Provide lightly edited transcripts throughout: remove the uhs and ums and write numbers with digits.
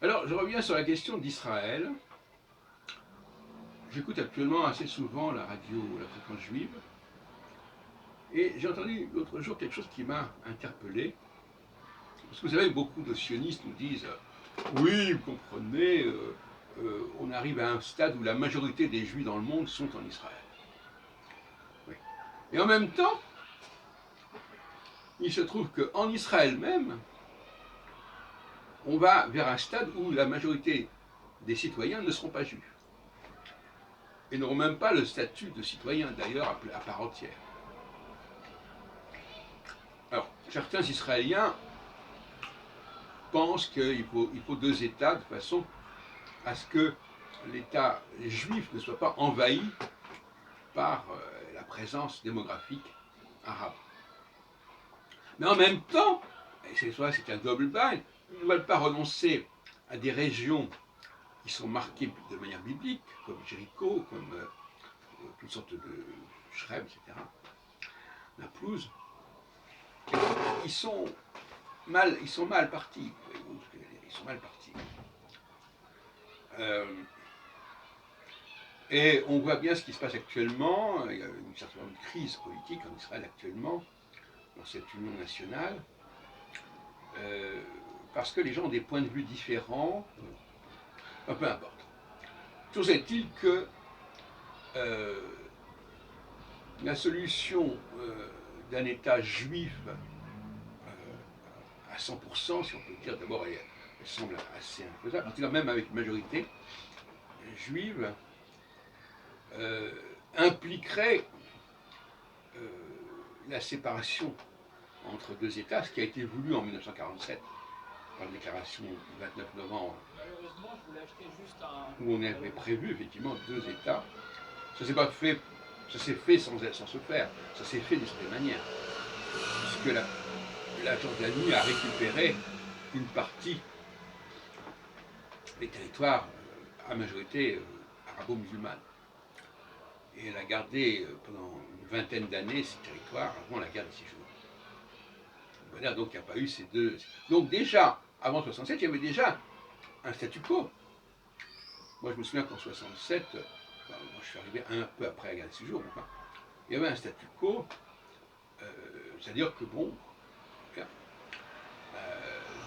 Alors, je reviens sur la question d'Israël. J'écoute actuellement assez souvent la radio, la fréquence juive, et j'ai entendu l'autre jour quelque chose qui m'a interpellé. Parce que vous savez, beaucoup de sionistes nous disent oui, vous comprenez, on arrive à un stade où la majorité des juifs dans le monde sont en Israël. Oui. Et en même temps, il se trouve qu'en Israël même, on va vers un stade où la majorité des citoyens ne seront pas juifs. Et n'auront même pas le statut de citoyen, d'ailleurs, à part entière. Alors, certains Israéliens pensent qu'il faut deux États de façon à ce que l'État juif ne soit pas envahi par la présence démographique arabe. Mais en même temps, et c'est un double bind, ils ne veulent pas renoncer à des régions qui sont marquées de manière biblique, comme Jéricho, comme toutes sortes de Shrem, etc., Naplouse. Ils sont mal partis. Ils sont mal partis. Et on voit bien ce qui se passe actuellement. Il y a une certaine crise politique en Israël actuellement, dans cette union nationale, parce que les gens ont des points de vue différents. Peu importe. Toujours est-il que la solution d'un État juif à 100%, si on peut dire, d'abord, elle semble assez infaisable, en tout cas même avec une majorité juive, impliquerait la séparation entre deux États, ce qui a été voulu en 1947 par la déclaration du 29 novembre, où on avait prévu effectivement deux États. Ça s'est pas fait, ça s'est fait sans se faire, ça s'est fait d'une certaine manière, puisque la Jordanie a récupéré une partie des territoires à majorité arabo-musulmane. Et elle a gardé pendant une vingtaine d'années ces territoires avant la guerre des 6 jours. Donc il n'y a pas eu ces deux. Donc déjà, avant 67, il y avait déjà un statu quo. Moi je me souviens qu'en 67, moi je suis arrivé un peu après la guerre des 6 jours, enfin, il y avait un statu quo, c'est-à-dire que bon,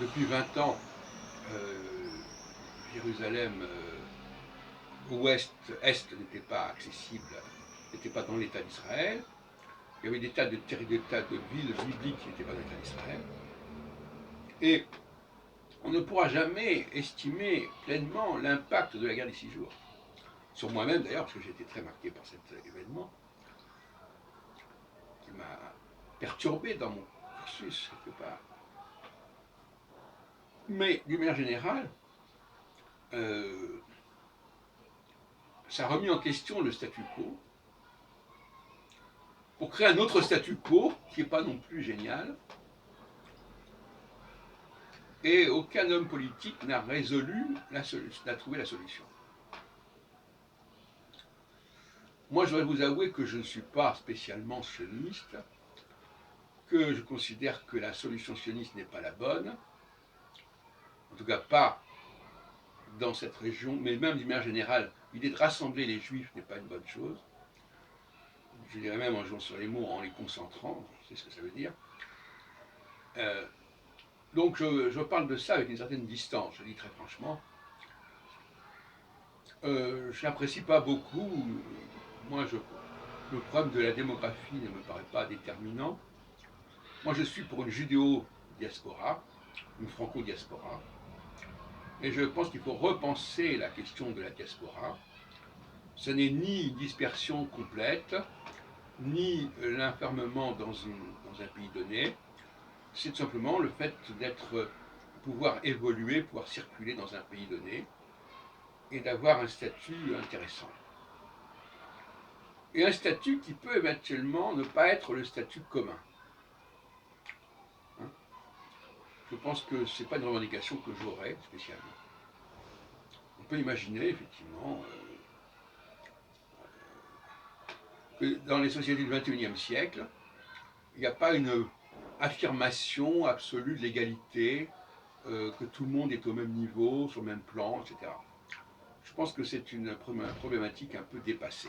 depuis 20 ans, Jérusalem ouest-est n'était pas accessible, n'était pas dans l'État d'Israël. Il y avait des tas de villes bibliques qui n'étaient pas dans l'État d'Israël. Et on ne pourra jamais estimer pleinement l'impact de la guerre des 6 jours. Sur moi-même d'ailleurs, parce que j'ai été très marqué par cet événement, qui m'a perturbé dans mon cursus, quelque part. Mais d'une manière générale, ça a remis en question le statu quo, pour créer un autre statu quo, qui n'est pas non plus génial, et aucun homme politique n'a trouvé la solution. Moi, je dois vous avouer que je ne suis pas spécialement sioniste, que je considère que la solution sioniste n'est pas la bonne, en tout cas pas dans cette région, mais même d'une manière générale, l'idée de rassembler les juifs n'est pas une bonne chose. Je dirais même en jouant sur les mots, en les concentrant, c'est ce que ça veut dire. Donc je parle de ça avec une certaine distance, je dis très franchement. Je n'apprécie pas beaucoup. Moi, le problème de la démographie ne me paraît pas déterminant. Moi, je suis pour une judéo-diaspora, une franco-diaspora. Et je pense qu'il faut repenser la question de la diaspora. Ce n'est ni une dispersion complète, ni l'enfermement dans un pays donné. C'est tout simplement le fait pouvoir évoluer, pouvoir circuler dans un pays donné et d'avoir un statut intéressant. Et un statut qui peut éventuellement ne pas être le statut commun. Hein? Je pense que ce n'est pas une revendication que j'aurais spécialement. On peut imaginer effectivement que dans les sociétés du XXIe siècle, il n'y a pas une affirmation absolue de l'égalité que tout le monde est au même niveau, sur le même plan, etc. Je pense que c'est une problématique un peu dépassée.